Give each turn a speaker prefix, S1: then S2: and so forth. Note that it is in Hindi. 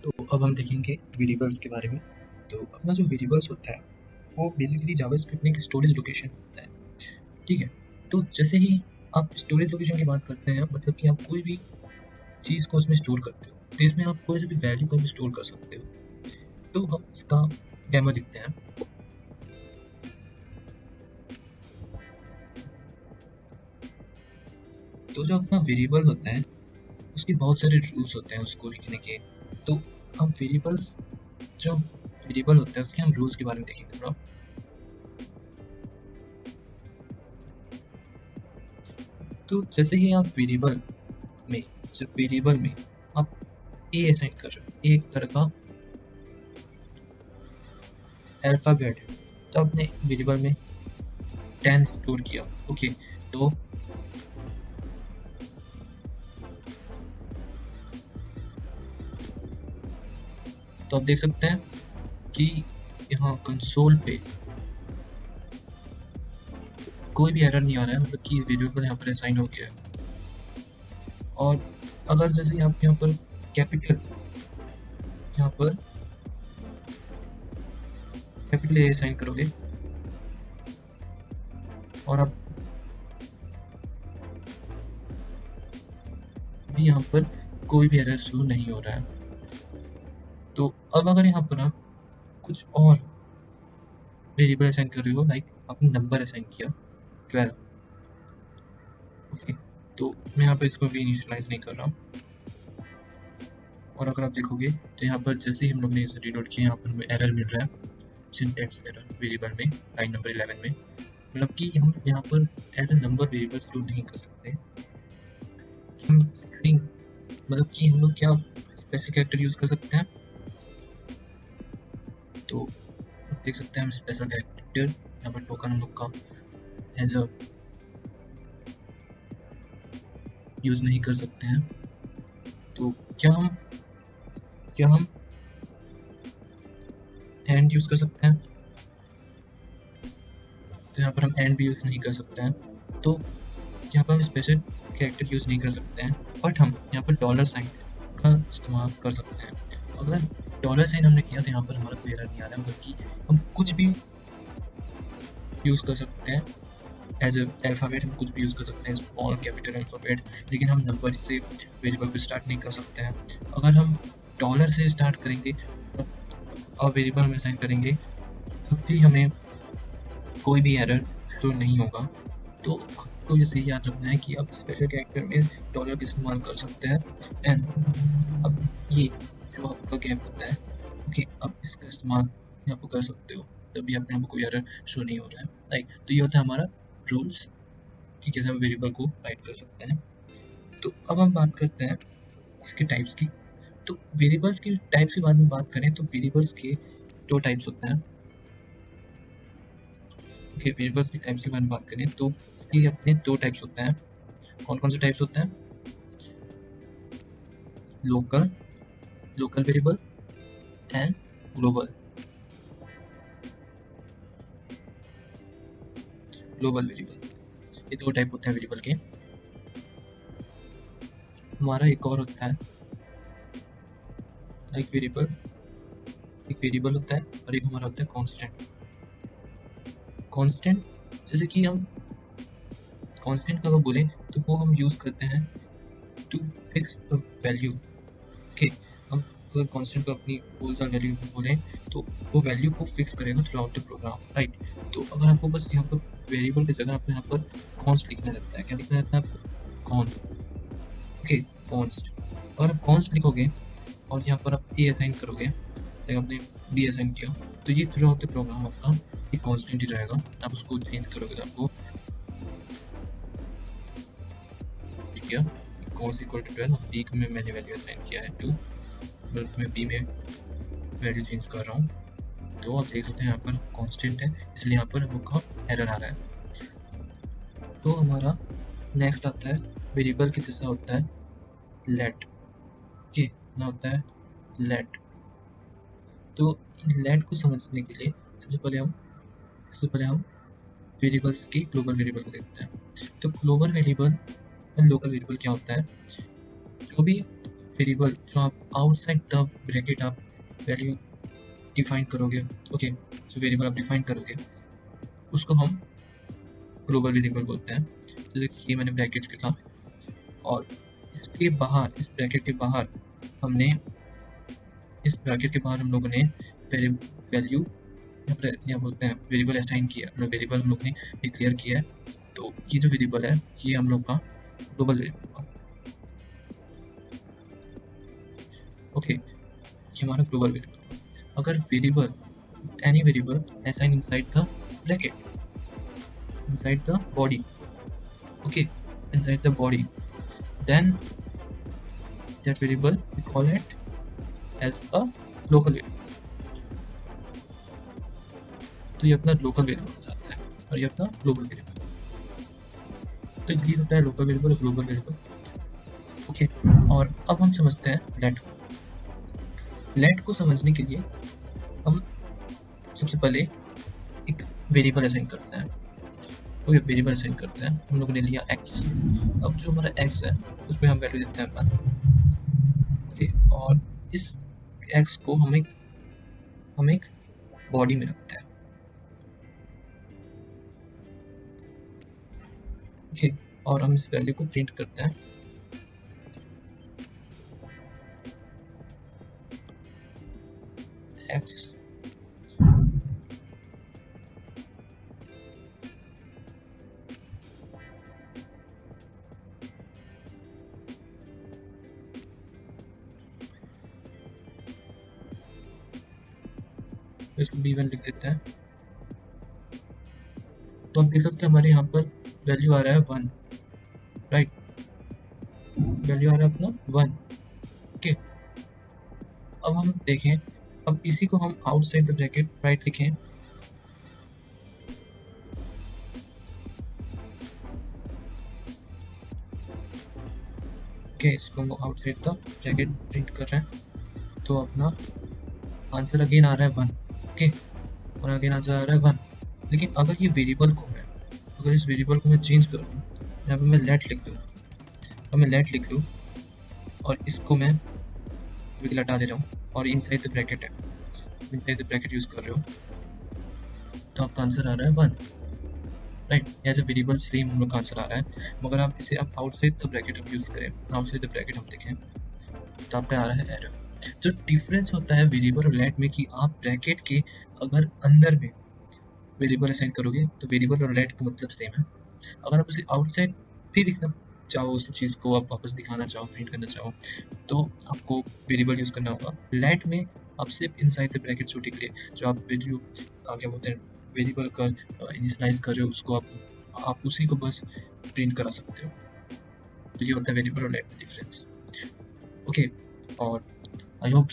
S1: तो अब हम देखेंगे वेरिएबल्स के बारे में। तो अपना जो वेरिएबल्स होता है वो बेसिकली जावास्क्रिप्ट में एक स्टोरेज लोकेशन होता है, ठीक है। तो जैसे ही आप स्टोरेज लोकेशन की बात करते हैं, मतलब कि आप कोई भी चीज़ को उसमें स्टोर करते हो, तो इसमें आप कोई सी भी वैल्यू को भी स्टोर कर सकते हो। तो हम इसका डेमो देखते हैं। तो जो अपना वेरिएबल होता है उसके बहुत सारे रूल्स होते हैं उसको लिखने के। तो हम वेरिएबल्स जो वेरिएबल होता है उसके हम रूल्स के बारे में देखेंगे थोड़ा। तो जैसे ही आप में वेरिएबल में आप ए असाइन कर रहे हो, एक तरह का अल्फ़ाबेट है। तो आपने वेरिएबल में 10 स्टोर किया, ओके। तो आप देख सकते हैं कि यहाँ कंसोल पे कोई भी एरर नहीं आ रहा है, मतलब कि वेरिएबल यहाँ पर असाइन हो गया है। और अगर जैसे आप यहाँ पर कैपिटल यहाँ पर कैपिटल ए असाइन करोगे और अब भी यहाँ पर कोई भी एरर शो नहीं हो रहा है। तो अब अगर यहाँ पर आप कुछ और वेरिएबल असाइन कर रहे हो, लाइक आपने नंबर असाइन किया 12, ओके। तो मैं यहाँ पर इसको भी इनिशियलाइज नहीं कर रहा हूँ। और अगर आप देखोगे तो यहाँ पर जैसे ही हम लोग ने इसे रीलोड किया, यहाँ पर हमें एरर मिल रहा है, सिंटैक्स एरर वेरिएबल में लाइन नंबर 11 में। मतलब कि हम यहाँ पर as a number variable store नहीं कर सकते। हम स्ट्रिंग मतलब कि हम लोग क्या स्पेशल कैरेक्टर यूज कर सकते हैं। तो देख सकते हैं हम स्पेशल कैरेक्टर यहाँ पर टोकन हम लोग का एज अ यूज नहीं कर सकते हैं। तो क्या हम एंड यूज कर सकते हैं। तो यहाँ पर हम एंड भी यूज नहीं कर सकते हैं। तो यहाँ पर हम स्पेशल कैरेक्टर यूज नहीं कर सकते हैं, बट हम यहाँ पर डॉलर साइन का इस्तेमाल कर सकते हैं। अगर डॉलर साइन हमने किया तो यहाँ पर हमारा कोई एरर नहीं आ रहा है, मतलब कि हम कुछ भी यूज कर सकते हैं। एज ए अल्फ़ाबेट हम कुछ भी यूज़ कर सकते हैं, स्मॉल कैपिटल अल्फ़ाबेट, लेकिन हम नंबर से वेरिएबल को स्टार्ट नहीं कर सकते हैं। अगर हम डॉलर से स्टार्ट करेंगे और वेरिएबल में असाइन करेंगे तब भी हमें कोई भी एरर तो नहीं होगा। तो आपको इसे याद रखना है कि आप स्पेशल कैरेक्टर में डॉलर का इस्तेमाल कर सकते हैं। एंड अब ये जो आपका गैप होता है, ओके, आप इसका इस्तेमाल यहाँ पर कर सकते हो, तभी अपने आप को कोई एरर शो नहीं हो रहा है। राइट, तो ये होता है हमारा रूल्स कि कैसे हम वेरिएबल को राइट कर सकते हैं। तो अब हम बात करते हैं उसके टाइप्स की। तो वेरिएबल्स की टाइप्स के बारे में बात करें तो वेरिएबल्स के दो टाइप्स होते हैं। ओके, वेरिएबल्स की टाइप्स के बारे में बात करें तो इसके अपने दो टाइप्स होते हैं। कौन कौन से टाइप्स होते हैं? Local variable and global variable. ये दो टाइप होते हैं वेरिएबल के। हमारा एक और होता है एक वेरिएबल होता है और एक हमारा होता है कांस्टेंट। जैसे कि हम कांस्टेंट का अगर बोलें तो वो हम यूज करते हैं to fix a value. Okay, हम अगर कांस्टेंट को अपनी बोल्स और वैल्यू बोलें तो वो वैल्यू को फिक्स करेगा throughout the program, right. तो अगर आपको बस यहाँ पर वेरिएबल की जगह आपको यहाँ पर कॉन्स्ट लिखना रहता है। क्या लिखना रहता है आपको? कॉन्स्ट। Okay, const. अगर आप कॉन्स्ट लिखोगे और यहाँ पर आप ए असाइन करोगे, आपने डी असाइन किया, तो ये थ्रू आउट द प्रोग्राम आपका एक कॉन्स्टेंट ही रहेगा। आप उसको चेंज करोगे तो आपको किया कॉन्स्ट इक्वल टू 12, बी में मैंने वैल्यू असाइन किया है 2, बल्कि मैं बी में वैल्यू चेंज कर रहा हूँ। तो आप देख सकते हैं यहाँ पर कांस्टेंट है, इसलिए यहाँ पर आपका एरर आ रहा है। तो हमारा नेक्स्ट आता है वेरिएबल की जैसा होता है लेट। ओके, ना होता है लेट। तो लेट को समझने के लिए सबसे पहले हम वेरिएबल्स की ग्लोबल वेरिएबल को देखते हैं। तो ग्लोबल वेरिएबल और लोकल वेरिएबल क्या होता है? जो भी वेरिएबल जो आप आउटसाइड द ब्रैकेट आप वैल्यू डिफाइन करोगे, ओके, जो वेरिएबल आप डिफाइन करोगे उसको हम ग्लोबल वेरिएबल बोलते हैं। जैसे कि ये मैंने ब्रैकेट लिखा और इसके बाहर, इस ब्रैकेट के बाहर हमने, इस ब्रैकेट के बाहर हम लोगों ने वैल्यू या बोलते हैं वेरिएबल असाइन किया, मतलब वेरिएबल हम लोग ने डिक्लेयर किया है। तो ये जो वेरिएबल है ये हम लोग का ग्लोबल वेरिएबल होगा, ओके, ये हमारा ग्लोबल वेरिएबल। अगर variable, any variable assign inside the bracket, inside the body, okay, inside the body, then that variable we call it as a local variable। तो ये अपना लोकल वेरिएबल हो जाता है और ये अपना ग्लोबल वेरिएबल। तो ये होता है लोकल वेरिएबल और ग्लोबल वेरिएबल, ओके। और अब हम समझते हैं लेट को। लेट को समझने के लिए हम सबसे पहले एक वेरिएबल असाइन करते हैं, तो ये वेरिएबल असाइन करते हैं। हम लोगों ने लिया x, अब जो हमारा x है उसमें हम वैल्यू देते हैं 1, ओके। और इस x को हम एक बॉडी में रखते हैं, ओके। और हम इस वैल्यू को प्रिंट करते हैं, x, इसको b1 लिख देते हैं। तो हम देख सकते हैं हमारे यहाँ पर वैल्यू आ रहा है 1, राइट, वैल्यू आ रहा है अपना 1, ओके। अब हम देखें, अब इसी को हम आउटसाइड द ब्रैकेट राइट लिखें, ओके, इसको हम आउटसाइड द ब्रैकेट प्रिंट कर रहे हैं। तो अपना आंसर अगेन आ रहा है 1, ओके, और अगेन आंसर आ रहा है 1। लेकिन अगर ये वेरिएबल को मैं, अगर इस वेरिएबल को मैं चेंज कर दूँ, यहाँ पे मैं लेट लिख दूँ, और मैं लेट लिख लूँ और इसको मैं हटा दे रहा हूँ और इनसाइड द ब्रैकेट है, इनसाइड द ब्रैकेट यूज कर रहे हो, तो आपका आंसर आ रहा है 1, right. As a variable same हम लोग का आंसर आ रहा है, मगर आप इसे आप आउटसाइड द ब्रैकेट हम यूज करें, आउटसाइड द ब्रैकेट हम देखें तो आप पे आ रहा है एरर। जो डिफरेंस होता है वेरिएबल और लेट में कि आप ब्रैकेट के अगर अंदर में वेरिएबल असाइन करोगे तो वेरिएबल और लेट का मतलब सेम है। अगर आप उसे आउटसाइड भी लिखना चाहो, उस चीज़ को आप वापस दिखाना चाहो, प्रिंट करना चाहो, तो आपको वेरिएबल यूज़ करना होगा। लेट में आप सिर्फ इनसाइड द ब्रैकेट छोटी के लिए जो आप वैल्यू क्या बोलते हैं वेरिएबल का इनिशियलाइज कर रहे हो उसको आप उसी को बस प्रिंट करा सकते हो। तो ये होता है वेरिएबल और लेट में डिफरेंस, ओके। और आई होप